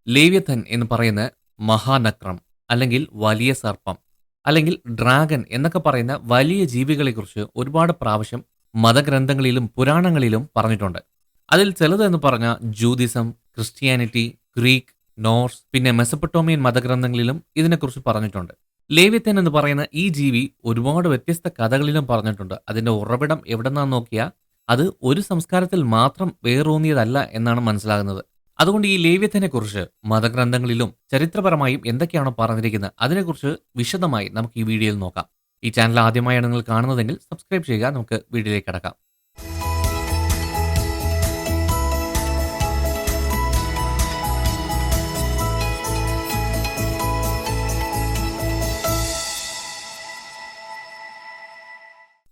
ലേവ്യഥൻ എന്ന് പറയുന്ന മഹാനക്രം അല്ലെങ്കിൽ വലിയ സർപ്പം അല്ലെങ്കിൽ ഡ്രാഗൺ എന്നൊക്കെ പറയുന്ന വലിയ ജീവികളെക്കുറിച്ച് ഒരുപാട് പ്രാവശ്യം മതഗ്രന്ഥങ്ങളിലും പുരാണങ്ങളിലും പറഞ്ഞിട്ടുണ്ട്. അതിൽ ചിലത് എന്ന് പറഞ്ഞാൽ ജൂതിസം, ക്രിസ്ത്യാനിറ്റി, ഗ്രീക്ക്, നോർസ്, പിന്നെ മെസപ്പൊട്ടോമിയൻ മതഗ്രന്ഥങ്ങളിലും ഇതിനെക്കുറിച്ച് പറഞ്ഞിട്ടുണ്ട്. ലേവ്യഥൻ എന്ന് പറയുന്ന ഈ ജീവി ഒരുപാട് വ്യത്യസ്ത കഥകളിലും പറഞ്ഞിട്ടുണ്ട്. അതിന്റെ ഉറവിടം എവിടെന്നാന്ന് നോക്കിയാൽ അത് ഒരു സംസ്കാരത്തിൽ മാത്രം വേറൂന്നിയതല്ല എന്നാണ് മനസ്സിലാകുന്നത്. അതുകൊണ്ട് ഈ ലേവ്യത്തിനെ കുറിച്ച് മതഗ്രന്ഥങ്ങളിലും ചരിത്രപരമായും എന്തൊക്കെയാണോ പറഞ്ഞിരിക്കുന്നത് അതിനെക്കുറിച്ച് വിശദമായി നമുക്ക് ഈ വീഡിയോയിൽ നോക്കാം. ഈ ചാനൽ ആദ്യമായാണ് നിങ്ങൾ കാണുന്നതെങ്കിൽ സബ്സ്ക്രൈബ് ചെയ്യുക. നമുക്ക് വീഡിയോയിലേക്ക് കടക്കാം.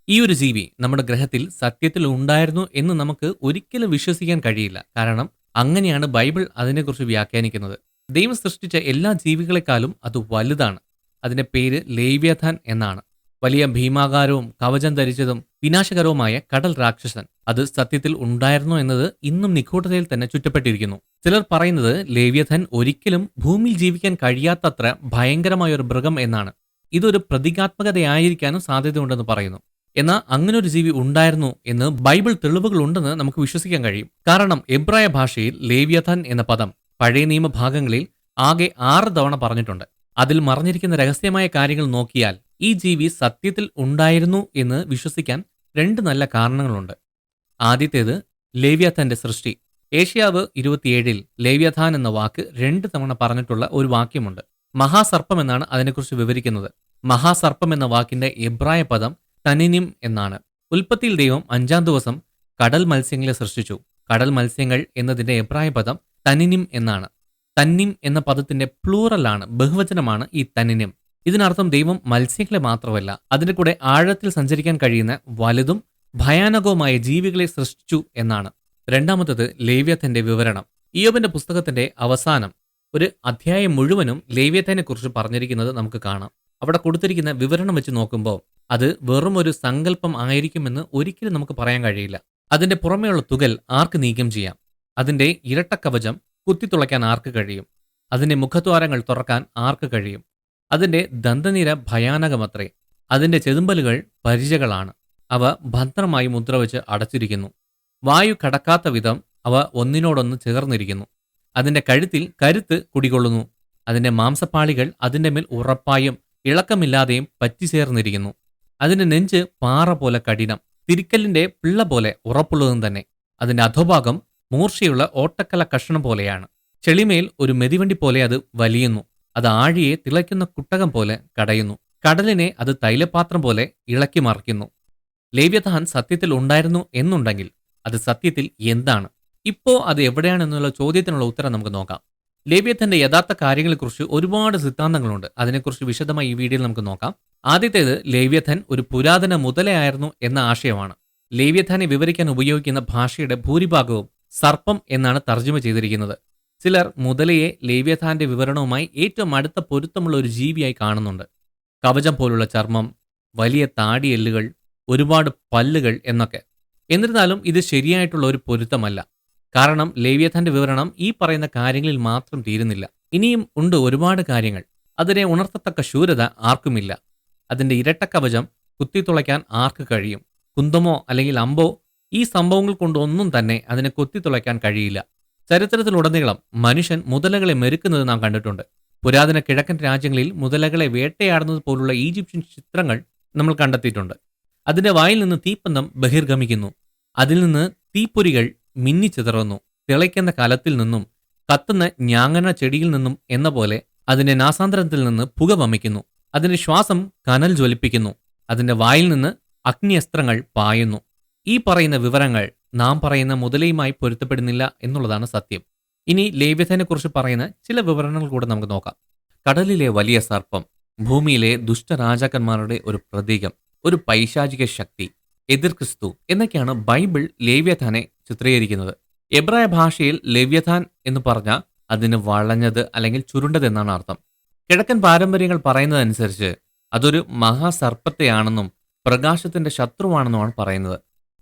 ഈ ഒരു ജീവി നമ്മുടെ ഗ്രഹത്തിൽ സത്യത്തിൽ ഉണ്ടായിരുന്നു എന്ന് നമുക്ക് ഒരിക്കലും വിശ്വസിക്കാൻ കഴിയില്ല. കാരണം അങ്ങനെയാണ് ബൈബിൾ അതിനെക്കുറിച്ച് വ്യാഖ്യാനിക്കുന്നത്. ദൈവം സൃഷ്ടിച്ച എല്ലാ ജീവികളെക്കാളും അത് വലുതാണ്. അതിന്റെ പേര് ലേവ്യഥാൻ എന്നാണ്. വലിയ ഭീമാകാരവും കവചം ധരിച്ചതും വിനാശകരവുമായ കടൽ രാക്ഷസൻ അത് സത്യത്തിൽ ഉണ്ടായിരുന്നു എന്നത് ഇന്നും നിഗൂഢതയിൽ തന്നെ ചുറ്റപ്പെട്ടിരിക്കുന്നു. ചിലർ പറയുന്നത് ലേവ്യഥാൻ ഒരിക്കലും ഭൂമിയിൽ ജീവിക്കാൻ കഴിയാത്തത്ര ഭയങ്കരമായ ഒരു മൃഗം എന്നാണ്. ഇതൊരു പ്രതീകാത്മകതയായിരിക്കാനും സാധ്യതയുണ്ടെന്ന് പറയുന്നു. എന്നാൽ അങ്ങനെ ഒരു ജീവി ഉണ്ടായിരുന്നു എന്ന് ബൈബിൾ തെളിവുകൾ ഉണ്ടെന്ന് നമുക്ക് വിശ്വസിക്കാൻ കഴിയും. കാരണം എബ്രായ ഭാഷയിൽ ലേവ്യഥാൻ എന്ന പദം പഴയ നിയമഭാഗങ്ങളിൽ ആകെ 6 തവണ പറഞ്ഞിട്ടുണ്ട്. അതിൽ മറഞ്ഞിരിക്കുന്ന രഹസ്യമായ കാര്യങ്ങൾ നോക്കിയാൽ ഈ ജീവി സത്യത്തിൽ ഉണ്ടായിരുന്നു എന്ന് വിശ്വസിക്കാൻ 2 നല്ല കാരണങ്ങളുണ്ട്. ആദ്യത്തേത് ലേവ്യഥാന്റെ സൃഷ്ടി. ഏഷ്യാവ് 27 ലേവ്യഥാൻ എന്ന വാക്ക് 2 തവണ പറഞ്ഞിട്ടുള്ള ഒരു വാക്യമുണ്ട്. മഹാസർപ്പം എന്നാണ് അതിനെക്കുറിച്ച് വിവരിക്കുന്നത്. മഹാസർപ്പം എന്ന വാക്കിന്റെ എബ്രായ പദം തനിനിം എന്നാണ്. ഉൽപ്പത്തിയിൽ ദൈവം 5-ാം ദിവസം കടൽ മത്സ്യങ്ങളെ സൃഷ്ടിച്ചു. കടൽ മത്സ്യങ്ങൾ എന്നതിന്റെ എബ്രായ പദം തനിനിം എന്നാണ്. തന്നിം എന്ന പദത്തിന്റെ പ്ലൂറലാണ്, ബഹുവചനമാണ് ഈ തനിനിം. ഇതിനർത്ഥം ദൈവം മത്സ്യങ്ങളെ മാത്രമല്ല അതിന്റെ കൂടെ ആഴത്തിൽ സഞ്ചരിക്കാൻ കഴിയുന്ന വലുതും ഭയാനകവുമായ ജീവികളെ സൃഷ്ടിച്ചു എന്നാണ്. രണ്ടാമത്തത് ലേവ്യഥാന്റെ വിവരണം. ഇയ്യോബിന്റെ പുസ്തകത്തിന്റെ അവസാനം ഒരു അധ്യായം മുഴുവനും ലേവ്യഥാനെ കുറിച്ച് പറഞ്ഞിരിക്കുന്നത് നമുക്ക് കാണാം. അവിടെ കൊടുത്തിരിക്കുന്ന വിവരണം വെച്ച് നോക്കുമ്പോൾ അത് വെറും ഒരു സങ്കല്പം ആയിരിക്കുമെന്ന് ഒരിക്കലും നമുക്ക് പറയാൻ കഴിയില്ല. അതിന്റെ പുറമേയുള്ള തുകൽ ആർക്ക് നീക്കം ചെയ്യാം? അതിന്റെ ഇരട്ടക്കവചം കുത്തിത്തുളയ്ക്കാൻ ആർക്ക് കഴിയും? അതിന്റെ മുഖദ്വാരങ്ങൾ തുറക്കാൻ ആർക്ക് കഴിയും? അതിന്റെ ദന്തനിര ഭയാനകമത്രേ. അതിന്റെ ചെതുമ്പലുകൾ പരിചകളാണ്. അവ ഭദ്രമായി മുദ്രവെച്ച് അടച്ചിരിക്കുന്നു. വായു കടക്കാത്ത വിധം അവ ഒന്നിനോടൊന്ന് ചേർന്നിരിക്കുന്നു. അതിന്റെ കഴുത്തിൽ കരുത്ത് കുടികൊള്ളുന്നു. അതിന്റെ മാംസപ്പാളികൾ അതിന്റെ മേൽ ഉറപ്പായും ഇളക്കമില്ലാതെയും പറ്റിച്ചേർന്നിരിക്കുന്നു. അതിന്റെ നെഞ്ച് പാറ പോലെ കഠിനം, തിരിക്കല്ലിന്റെ പിള്ള പോലെ ഉറപ്പുള്ളതും തന്നെ. അതിന്റെ അധോഭാഗം മൂർച്ചയുള്ള ഓട്ടക്കല കഷണം പോലെയാണ്. ചെളിമേൽ ഒരു മെതിവണ്ടി പോലെ അത് വലിയുന്നു. അത് ആഴിയെ തിളയ്ക്കുന്ന കുട്ടകം പോലെ കടയുന്നു. കടലിനെ അത് തൈലപാത്രം പോലെ ഇളക്കി മറിക്കുന്നു. ലേവ്യഥാൻ സത്യത്തിൽ ഉണ്ടായിരുന്നു എന്നുണ്ടെങ്കിൽ അത് സത്യത്തിൽ എന്താണ്? ഇപ്പോ അത് എവിടെയാണെന്നുള്ള ചോദ്യത്തിനുള്ള ഉത്തരം നമുക്ക് നോക്കാം. ലേവ്യഥാന്റെ യഥാർത്ഥ കാര്യങ്ങളെക്കുറിച്ച് ഒരുപാട് സിദ്ധാന്തങ്ങളുണ്ട്. അതിനെക്കുറിച്ച് വിശദമായി ഈ വീഡിയോയിൽ നമുക്ക് നോക്കാം. ആദ്യത്തേത് ലേവ്യഥാൻ ഒരു പുരാതന മുതലയായിരുന്നു എന്ന ആശയമാണ്. ലേവ്യഥാനെ വിവരിക്കാൻ ഉപയോഗിക്കുന്ന ഭാഷയുടെ ഭൂരിഭാഗവും സർപ്പം എന്നാണ് തർജ്ജമ ചെയ്തിരിക്കുന്നത്. ചിലർ മുതലയെ ലേവ്യഥാന്റെ വിവരണവുമായി ഏറ്റവും അടുത്ത പൊരുത്തമുള്ള ഒരു ജീവിയായി കാണുന്നുണ്ട്. കവചം പോലുള്ള ചർമ്മം, വലിയ താടിയെല്ലുകൾ, ഒരുപാട് പല്ലുകൾ എന്നൊക്കെ. എന്നിരുന്നാലും ഇത് ശരിയായിട്ടുള്ള ഒരു പൊരുത്തമല്ല. കാരണം ലേവ്യഥാന്റെ വിവരണം ഈ പറയുന്ന കാര്യങ്ങളിൽ മാത്രം തീരുന്നില്ല. ഇനിയും ഉണ്ട് ഒരുപാട് കാര്യങ്ങൾ. അതിനെ ഉണർത്തത്തക്ക ശൂരത ആർക്കുമില്ല. അതിന്റെ ഇരട്ടക്കവചം കുത്തിത്തുളയ്ക്കാൻ ആർക്ക് കഴിയും? കുന്തമോ അല്ലെങ്കിൽ അമ്പോ ഈ സംഭവങ്ങൾ കൊണ്ടൊന്നും തന്നെ അതിനെ കുത്തിത്തുളയ്ക്കാൻ കഴിയില്ല. ചരിത്രത്തിലുടനീളം മനുഷ്യൻ മുതലകളെ മെരുക്കുന്നത് നാം കണ്ടിട്ടുണ്ട്. പുരാതന കിഴക്കൻ രാജ്യങ്ങളിൽ മുതലകളെ വേട്ടയാടുന്നത് പോലുള്ള ഈജിപ്ഷ്യൻ ചിത്രങ്ങൾ നമ്മൾ കണ്ടെത്തിയിട്ടുണ്ട്. അതിന്റെ വായിൽ നിന്ന് തീപ്പന്തം ബഹിർഗമിക്കുന്നു. അതിൽ നിന്ന് തീപ്പൊരികൾ മിന്നിച്ചിതറുന്നു. തിളയ്ക്കുന്ന കലത്തിൽ നിന്നും കത്തുന്ന ഞാങ്ങന ചെടിയിൽ നിന്നും എന്ന പോലെ അതിന്റെ നാസാന്തരത്തിൽ നിന്ന് പുക വമിക്കുന്നു. അതിന്റെ ശ്വാസം കനൽ ജ്വലിപ്പിക്കുന്നു. അതിന്റെ വായിൽ നിന്ന് അഗ്നിയസ്ത്രങ്ങൾ പായുന്നു. ഈ പറയുന്ന വിവരങ്ങൾ നാം പറയുന്ന മുതലയുമായി പൊരുത്തപ്പെടുന്നില്ല എന്നുള്ളതാണ് സത്യം. ഇനി ലേവ്യഥാനെ കുറിച്ച് പറയുന്ന ചില വിവരണങ്ങൾ കൂടെ നമുക്ക് നോക്കാം. കടലിലെ വലിയ സർപ്പം, ഭൂമിയിലെ ദുഷ്ടരാജാക്കന്മാരുടെ ഒരു പ്രതീകം, ഒരു പൈശാചിക ശക്തി, എതിർ ക്രിസ്തു എന്നൊക്കെയാണ് ബൈബിൾ ലേവ്യഥാനെ ചിത്രീകരിക്കുന്നത്. എബ്രായ ഭാഷയിൽ ലേവ്യഥാൻ എന്ന് പറഞ്ഞാൽ അതിന് വളഞ്ഞത് അല്ലെങ്കിൽ ചുരുണ്ടത് എന്നാണ് അർത്ഥം. കിഴക്കൻ പാരമ്പര്യങ്ങൾ പറയുന്നതനുസരിച്ച് അതൊരു മഹാസർപ്പത്തെയാണെന്നും പ്രകാശത്തിന്റെ ശത്രുവാണെന്നുമാണ് പറയുന്നത്.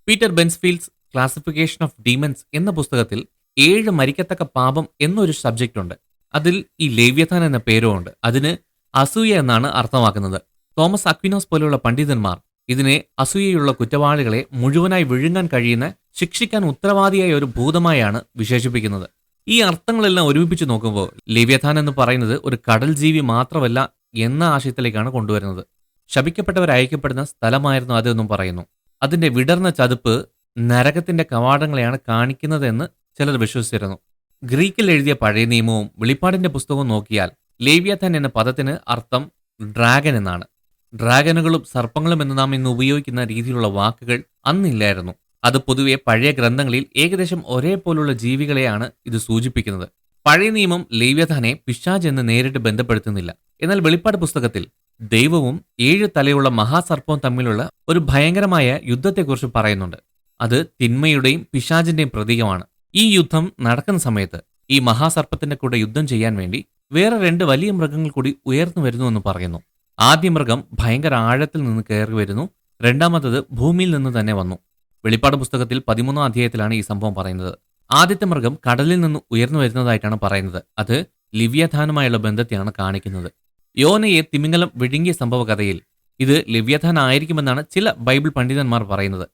പീറ്റർ ബെൻസ്ഫീൽഡ്സ് ക്ലാസിഫിക്കേഷൻ ഓഫ് ഡീമൻസ് എന്ന പുസ്തകത്തിൽ 7 മരിക്കത്തക്ക പാപം എന്നൊരു സബ്ജക്റ്റ് ഉണ്ട്. അതിൽ ഈ ലേവ്യഥാൻ എന്ന പേരുമുണ്ട്. അതിന് അസൂയ എന്നാണ് അർത്ഥമാക്കുന്നത്. തോമസ് അക്വിനോസ് പോലെയുള്ള പണ്ഡിതന്മാർ ഇതിനെ അസൂയയുള്ള കുറ്റവാളികളെ മുഴുവനായി വിഴുങ്ങാൻ കഴിയുന്ന, ശിക്ഷിക്കാൻ ഉത്തരവാദിയായ ഒരു ഭൂതമായാണ് വിശേഷിപ്പിക്കുന്നത്. ഈ അർത്ഥങ്ങളെല്ലാം ഒരുമിപ്പിച്ച് നോക്കുമ്പോൾ ലേവ്യഥാൻ എന്ന് പറയുന്നത് ഒരു കടൽ ജീവി മാത്രമല്ല എന്ന ആശയത്തിലേക്കാണ് കൊണ്ടുവരുന്നത്. ശപിക്കപ്പെട്ടവർ അയക്കപ്പെടുന്ന സ്ഥലമായിരുന്നു അതെന്നും പറയുന്നു. അതിന്റെ വിടർന്ന ചതുപ്പ് നരകത്തിന്റെ കവാടങ്ങളെയാണ് കാണിക്കുന്നതെന്ന് ചിലർ വിശ്വസിച്ചിരുന്നു. ഗ്രീക്കിൽ എഴുതിയ പഴയ നിയമവും വെളിപ്പാടിന്റെ പുസ്തകവും നോക്കിയാൽ ലേവ്യഥാൻ എന്ന പദത്തിന് അർത്ഥം ഡ്രാഗൻ എന്നാണ്. ഡ്രാഗനുകളും സർപ്പങ്ങളും എന്ന് നാം ഇന്ന് ഉപയോഗിക്കുന്ന രീതിയിലുള്ള വാക്കുകൾ അന്നില്ലായിരുന്നു. അത് പൊതുവെ പഴയ ഗ്രന്ഥങ്ങളിൽ ഏകദേശം ഒരേപോലുള്ള ജീവികളെയാണ് ഇത് സൂചിപ്പിക്കുന്നത്. പഴയ നിയമം ലേവ്യഥാനെ പിശാച് എന്ന് നേരിട്ട് ബന്ധപ്പെടുത്തുന്നില്ല. എന്നാൽ വെളിപ്പാട് പുസ്തകത്തിൽ ദൈവവും 7 തലയുള്ള മഹാസർപ്പവും തമ്മിലുള്ള ഒരു ഭയങ്കരമായ യുദ്ധത്തെക്കുറിച്ച് പറയുന്നുണ്ട്. അത് തിന്മയുടെയും പിശാചിന്റെയും പ്രതീകമാണ്. ഈ യുദ്ധം നടക്കുന്ന സമയത്ത് ഈ മഹാസർപ്പത്തിന്റെ കൂടെ യുദ്ധം ചെയ്യാൻ വേണ്ടി വേറെ 2 വലിയ മൃഗങ്ങൾ കൂടി ഉയർന്നു വരുന്നുവെന്ന് പറയുന്നു. ആദ്യ മൃഗം ഭയങ്കര ആഴത്തിൽ നിന്ന് കയറി വരുന്നു. രണ്ടാമത്തത് ഭൂമിയിൽ നിന്ന് തന്നെ വന്നു. വെളിപ്പാട് പുസ്തകത്തിൽ 13-ാം അധ്യായത്തിലാണ് ഈ സംഭവം പറയുന്നത്. ആദ്യത്തെ മൃഗം കടലിൽ നിന്ന് ഉയർന്നു വരുന്നതായിട്ടാണ് പറയുന്നത്. അത് ലിവ്യഥാനുമായുള്ള ബന്ധത്തെയാണ് കാണിക്കുന്നത്. യോനയെ തിമിംഗലം വിഴുങ്ങിയ സംഭവ കഥയിൽ ഇത് ലിവ്യഥാൻ ആയിരിക്കുമെന്നാണ് ചില ബൈബിൾ പണ്ഡിതന്മാർ പറയുന്നത്.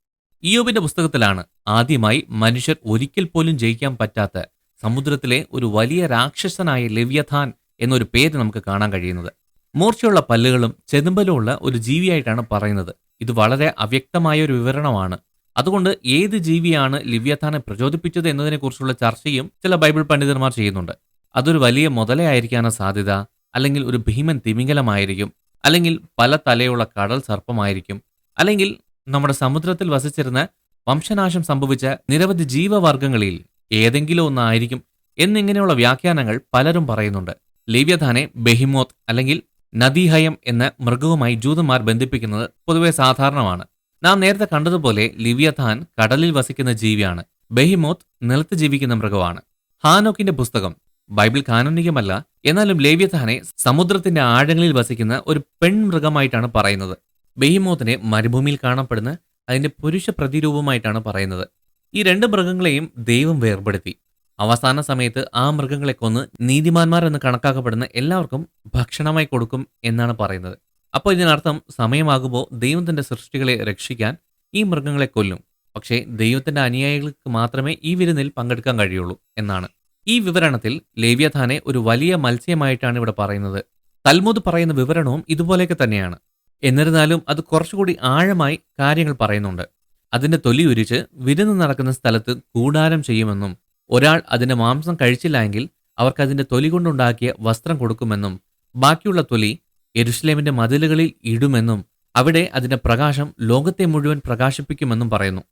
ഇയ്യോബിന്റെ പുസ്തകത്തിലാണ് ആദ്യമായി മനുഷ്യർ ഒരിക്കൽ പോലും ജയിക്കാൻ പറ്റാത്ത സമുദ്രത്തിലെ ഒരു വലിയ രാക്ഷസനായ ലിവ്യഥാൻ എന്നൊരു പേര് നമുക്ക് കാണാൻ കഴിയുന്നത്. മൂർച്ചയുള്ള പല്ലുകളും ചെതുമ്പലും ഉള്ള ഒരു ജീവിയായിട്ടാണ് പറയുന്നത്. ഇത് വളരെ അവ്യക്തമായ ഒരു വിവരണമാണ്. അതുകൊണ്ട് ഏത് ജീവിയാണ് ലിവ്യഥാനെ പ്രചോദിപ്പിച്ചത് എന്നതിനെക്കുറിച്ചുള്ള ചർച്ചയും ചില ബൈബിൾ പണ്ഡിതന്മാർ ചെയ്യുന്നുണ്ട്. അതൊരു വലിയ മുതലയായിരിക്കാനാണ് സാധ്യത, അല്ലെങ്കിൽ ഒരു ഭീമൻ തിമിംഗലമായിരിക്കും, അല്ലെങ്കിൽ പല തലയുള്ള കടൽ സർപ്പമായിരിക്കും, അല്ലെങ്കിൽ നമ്മുടെ സമുദ്രത്തിൽ വസിച്ചിരുന്ന വംശനാശം സംഭവിച്ച നിരവധി ജീവവർഗങ്ങളിൽ ഏതെങ്കിലും ഒന്നായിരിക്കും എന്നിങ്ങനെയുള്ള വ്യാഖ്യാനങ്ങൾ പലരും പറയുന്നുണ്ട്. ലേവ്യഥാനെ ബെഹിമോത്ത് അല്ലെങ്കിൽ നദീഹയം എന്ന മൃഗവുമായി ജൂതന്മാർ ബന്ധിപ്പിക്കുന്നത് പൊതുവെ സാധാരണമാണ്. നാം നേരത്തെ കണ്ടതുപോലെ ലിവ്യഥാൻ കടലിൽ വസിക്കുന്ന ജീവിയാണ്. ബെഹിമോത്ത് നിലത്ത് ജീവിക്കുന്ന മൃഗമാണ്. ഹാനോക്കിന്റെ പുസ്തകം ബൈബിൾ കാനോനികമല്ല, എന്നാലും ലേവ്യഥാനെ സമുദ്രത്തിന്റെ ആഴങ്ങളിൽ വസിക്കുന്ന ഒരു പെൺമൃഗമായിട്ടാണ് പറയുന്നത്. ബെഹിമോത്തിനെ മരുഭൂമിയിൽ കാണപ്പെടുന്ന അതിന്റെ പുരുഷ പ്രതിരൂപമായിട്ടാണ് പറയുന്നത്. ഈ 2 മൃഗങ്ങളെയും ദൈവം വേർപെടുത്തി. അവസാന സമയത്ത് ആ മൃഗങ്ങളെ കൊന്ന് നീതിമാന്മാർ എന്ന് കണക്കാക്കപ്പെടുന്ന എല്ലാവർക്കും ഭക്ഷണമായി കൊടുക്കും എന്നാണ് പറയുന്നത്. അപ്പോൾ ഇതിനർത്ഥം സമയമാകുമ്പോൾ ദൈവം തന്റെ സൃഷ്ടികളെ രക്ഷിക്കാൻ ഈ മൃഗങ്ങളെ കൊല്ലും. പക്ഷേ ദൈവത്തിന്റെ അനുയായികൾക്ക് മാത്രമേ ഈ വിരുന്നിൽ പങ്കെടുക്കാൻ കഴിയുള്ളൂ എന്നാണ്. ഈ വിവരണത്തിൽ ലേവ്യഥാനെ ഒരു വലിയ മത്സ്യമായിട്ടാണ് ഇവിടെ പറയുന്നത്. തൽമുദ് പറയുന്ന വിവരണവും ഇതുപോലെയൊക്കെ തന്നെയാണ്. എന്നിരുന്നാലും അത് കുറച്ചുകൂടി ആഴമായി കാര്യങ്ങൾ പറയുന്നുണ്ട്. അതിന്റെ തൊലി ഉരിച്ച് വിരുന്ന് നടക്കുന്ന സ്ഥലത്ത് കൂടാരം ചെയ്യുമെന്നും ഒരാൾ അതിന്റെ മാംസം കഴിച്ചില്ല എങ്കിൽ അവർക്ക് അതിന്റെ തൊലി കൊണ്ടുണ്ടാക്കിയ വസ്ത്രം കൊടുക്കുമെന്നും ബാക്കിയുള്ള തൊലി യെരുശലേമിന്റെ മതിലുകളിൽ ഇടുമെന്നും അവിടെ അതിന്റെ പ്രകാശം ലോകത്തെ മുഴുവൻ പ്രകാശിപ്പിക്കുമെന്നും പറയുന്നു.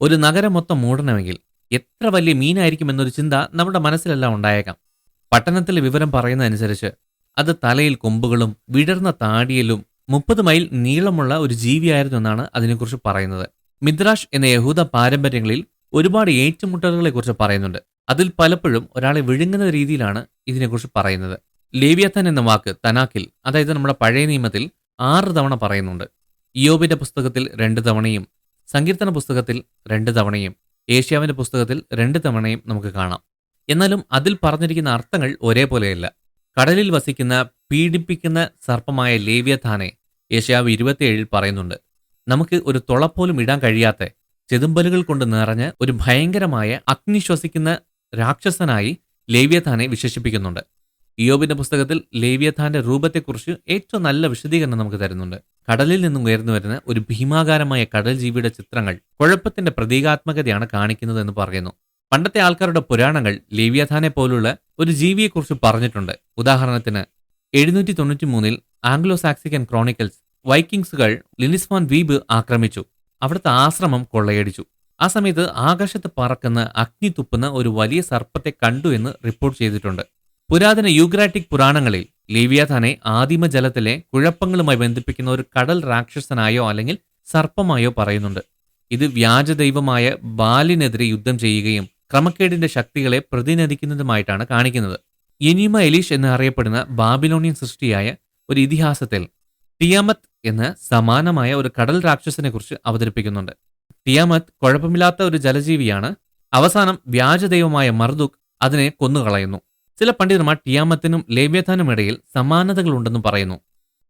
ഒരു നഗരം മൊത്തം മൂടണമെങ്കിൽ എത്ര വലിയ മീനായിരിക്കുമെന്നൊരു ചിന്ത നമ്മുടെ മനസ്സിലെല്ലാം ഉണ്ടായേക്കാം. പട്ടണത്തിലെ വിവരം പറയുന്നതനുസരിച്ച് അത് തലയിൽ കൊമ്പുകളും വിടർന്ന താടിയിലും 30 മൈൽ നീളമുള്ള ഒരു ജീവിയായിരുന്നു എന്നാണ് അതിനെക്കുറിച്ച് പറയുന്നത്. മിദ്രാഷ് എന്ന യഹൂദ പാരമ്പര്യങ്ങളിൽ ഒരുപാട് ഏറ്റുമുട്ടലുകളെക്കുറിച്ച് പറയുന്നുണ്ട്. അതിൽ പലപ്പോഴും ഒരാളെ വിഴുങ്ങുന്ന രീതിയിലാണ് ഇതിനെക്കുറിച്ച് പറയുന്നത്. ലേവ്യഥാൻ എന്ന വാക്ക് തനാക്കിൽ, അതായത് നമ്മുടെ പഴയ നിയമത്തിൽ 6 തവണ പറയുന്നുണ്ട്. ഇയ്യോബിന്റെ പുസ്തകത്തിൽ 2 തവണയും സങ്കീർത്തന പുസ്തകത്തിൽ 2 തവണയും ഏഷ്യാവിന്റെ പുസ്തകത്തിൽ 2 തവണയും നമുക്ക് കാണാം. എന്നാലും അതിൽ പറഞ്ഞിരിക്കുന്ന അർത്ഥങ്ങൾ ഒരേപോലെയല്ല. കടലിൽ വസിക്കുന്ന പീഡിപ്പിക്കുന്ന സർപ്പമായ ലേവ്യഥാനെ ഏഷ്യാവ് 27 പറയുന്നുണ്ട്. നമുക്ക് ഒരു തുളപ്പോലും ഇടാൻ കഴിയാത്ത ചെതുമ്പലുകൾ കൊണ്ട് നിറഞ്ഞ ഒരു ഭയങ്കരമായ അഗ്നി ശ്വസിക്കുന്ന രാക്ഷസനായി ലേവ്യഥാനെ വിശേഷിപ്പിക്കുന്നുണ്ട്. ഇയ്യോബിന്റെ പുസ്തകത്തിൽ ലേവ്യഥാന്റെ രൂപത്തെക്കുറിച്ച് ഏറ്റവും നല്ല വിശദീകരണം നമുക്ക് തരുന്നുണ്ട്. കടലിൽ നിന്നും ഉയർന്നു വരുന്ന ഒരു ഭീമാകാരമായ കടൽ ജീവിയുടെ ചിത്രങ്ങൾ കുഴപ്പത്തിന്റെ പ്രതീകാത്മകതയാണ് കാണിക്കുന്നത് എന്ന് പറയുന്നു. പണ്ടത്തെ ആൾക്കാരുടെ പുരാണങ്ങൾ ലേവ്യഥാനെ പോലുള്ള ഒരു ജീവിയെക്കുറിച്ച് പറഞ്ഞിട്ടുണ്ട്. ഉദാഹരണത്തിന് 793 ആംഗ്ലോ സാക്സിക്കൻ ക്രോണിക്കൽസ് വൈക്കിങ്സുകൾ ലിനിസ്വാൻ ദ്വീപ് ആക്രമിച്ചു. അവിടുത്തെ ആശ്രമം കൊള്ളയടിച്ചു. ആ സമയത്ത് ആകാശത്ത് പറക്കുന്ന അഗ്നി തുപ്പുന്ന ഒരു വലിയ സർപ്പത്തെ കണ്ടു എന്ന് റിപ്പോർട്ട് ചെയ്തിട്ടുണ്ട്. പുരാതന യൂഗ്രാറ്റിക് പുരാണങ്ങളിൽ ലേവ്യഥാനെ ആദിമജലത്തിലെ കുഴപ്പങ്ങളുമായി ബന്ധിപ്പിക്കുന്ന ഒരു കടൽ രാക്ഷസനായോ അല്ലെങ്കിൽ സർപ്പമായോ പറയുന്നുണ്ട്. ഇത് വ്യാജദൈവമായ ബാലിനെതിരെ യുദ്ധം ചെയ്യുകയും ക്രമക്കേടിന്റെ ശക്തികളെ പ്രതിനിധിക്കുന്നതുമായിട്ടാണ് കാണിക്കുന്നത്. എനിമ എലീഷ് എന്ന് അറിയപ്പെടുന്ന ബാബിലോണിയൻ സൃഷ്ടിയായ ഒരു ഇതിഹാസത്തിൽ ടിയാമത്ത് എന്ന സമാനമായ ഒരു കടൽ രാക്ഷസനെ കുറിച്ച് അവതരിപ്പിക്കുന്നുണ്ട്. ടിയാമത്ത് കുഴപ്പമില്ലാത്ത ഒരു ജലജീവിയാണ്. അവസാനം വ്യാജദൈവമായ മർദുക് അതിനെ കൊന്നുകളയുന്നു. ചില പണ്ഡിതന്മാർ ടിയാമത്തിനും ലേവ്യഥാനും ഇടയിൽ സമാനതകളുണ്ടെന്ന് പറയുന്നു.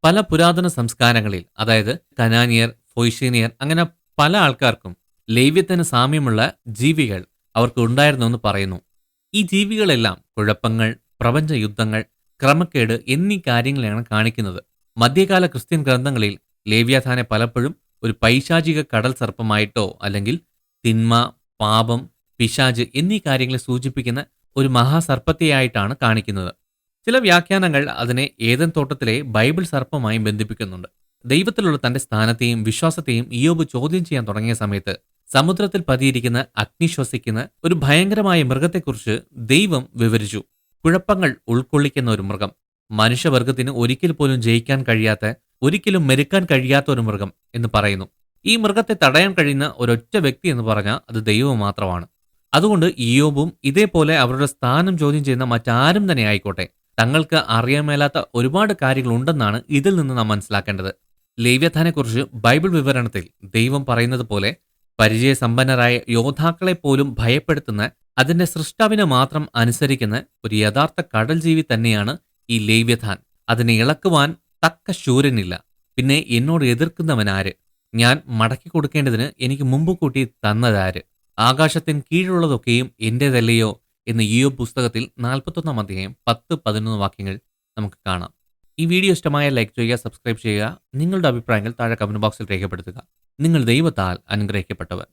പല പുരാതന സംസ്കാരങ്ങളിൽ, അതായത് കനാനിയർ, ഫൊയ്ഷീനിയർ, അങ്ങനെ പല ആൾക്കാർക്കും ലേവ്യത്തിന് സാമ്യമുള്ള ജീവികൾ അവർക്ക് ഉണ്ടായിരുന്നുവെന്ന് പറയുന്നു. ഈ ജീവികളെല്ലാം കുഴപ്പങ്ങൾ, പ്രപഞ്ച യുദ്ധങ്ങൾ, ക്രമക്കേട് എന്നീ കാര്യങ്ങളെയാണ് കാണിക്കുന്നത്. മധ്യകാല ക്രിസ്ത്യൻ ഗ്രന്ഥങ്ങളിൽ ലേവ്യാഥാനെ പലപ്പോഴും ഒരു പൈശാചിക കടൽ സർപ്പമായിട്ടോ അല്ലെങ്കിൽ തിന്മ, പാപം, പിശാച് എന്നീ കാര്യങ്ങളെ സൂചിപ്പിക്കുന്ന ഒരു മഹാസർപ്പത്തെയായിട്ടാണ് കാണിക്കുന്നത്. ചില വ്യാഖ്യാനങ്ങൾ അതിനെ ഏദൻ തോട്ടത്തിലെ ബൈബിൾ സർപ്പമായും ബന്ധിപ്പിക്കുന്നുണ്ട്. ദൈവത്തിലുള്ള തന്റെ സ്ഥാനത്തെയും വിശ്വാസത്തെയും ഇയ്യോബ് ചോദ്യം ചെയ്യാൻ തുടങ്ങിയ സമയത്ത് സമുദ്രത്തിൽ പതിയിരിക്കുന്ന അഗ്നി ശ്വസിക്കുന്ന ഒരു ഭയങ്കരമായ മൃഗത്തെക്കുറിച്ച് ദൈവം വിവരിച്ചു. കുഴപ്പങ്ങൾ ഉൾക്കൊള്ളിക്കുന്ന ഒരു മൃഗം, മനുഷ്യവർഗത്തിന് ഒരിക്കൽ പോലും ജയിക്കാൻ കഴിയാത്ത, ഒരിക്കലും മെരുക്കാൻ കഴിയാത്ത ഒരു മൃഗം എന്ന് പറയുന്നു. ഈ മൃഗത്തെ തടയാൻ കഴിയുന്ന ഒരൊറ്റ വ്യക്തി എന്ന് പറഞ്ഞാൽ അത് ദൈവം മാത്രമാണ്. അതുകൊണ്ട് ഇയ്യോബും ഇതേപോലെ അവരുടെ സ്ഥാനം ചോദ്യം ചെയ്യുന്ന മറ്റാരും തന്നെ ആയിക്കോട്ടെ, തങ്ങൾക്ക് അറിയാൻ മേലാത്ത ഒരുപാട് കാര്യങ്ങൾ ഉണ്ടെന്നാണ് ഇതിൽ നിന്ന് നാം മനസ്സിലാക്കേണ്ടത്. ലേവ്യഥാനെക്കുറിച്ച് ബൈബിൾ വിവരണത്തിൽ ദൈവം പറയുന്നത് പോലെ പരിചയസമ്പന്നരായ യോദ്ധാക്കളെ പോലും ഭയപ്പെടുത്തുന്ന, അതിന്റെ സൃഷ്ടാവിനെ മാത്രം അനുസരിക്കുന്ന ഒരു യഥാർത്ഥ കടൽ ജീവി തന്നെയാണ് ഈ ലേവ്യഥാൻ. അതിനെ ഇളക്കുവാൻ തക്ക ശൂരനില്ല. പിന്നെ എന്നോട് എതിർക്കുന്നവനാര്? ഞാൻ മടക്കി കൊടുക്കേണ്ടതിന് എനിക്ക് മുമ്പ് കൂട്ടി തന്നതാര്? ആകാശത്തിന് കീഴുള്ളതൊക്കെയും എന്റേതല്ലയോ എന്ന് ഇയ്യോബ് പുസ്തകത്തിൽ 41 അധ്യായം 10-11 വാക്യങ്ങൾ നമുക്ക് കാണാം. ഈ വീഡിയോ ഇഷ്ടമായ ലൈക്ക് ചെയ്യുക, സബ്സ്ക്രൈബ് ചെയ്യുക. നിങ്ങളുടെ അഭിപ്രായങ്ങൾ താഴെ കമന്റ് ബോക്സിൽ രേഖപ്പെടുത്തുക. നിങ്ങൾ ദൈവത്താൽ അനുഗ്രഹിക്കപ്പെട്ടവർ.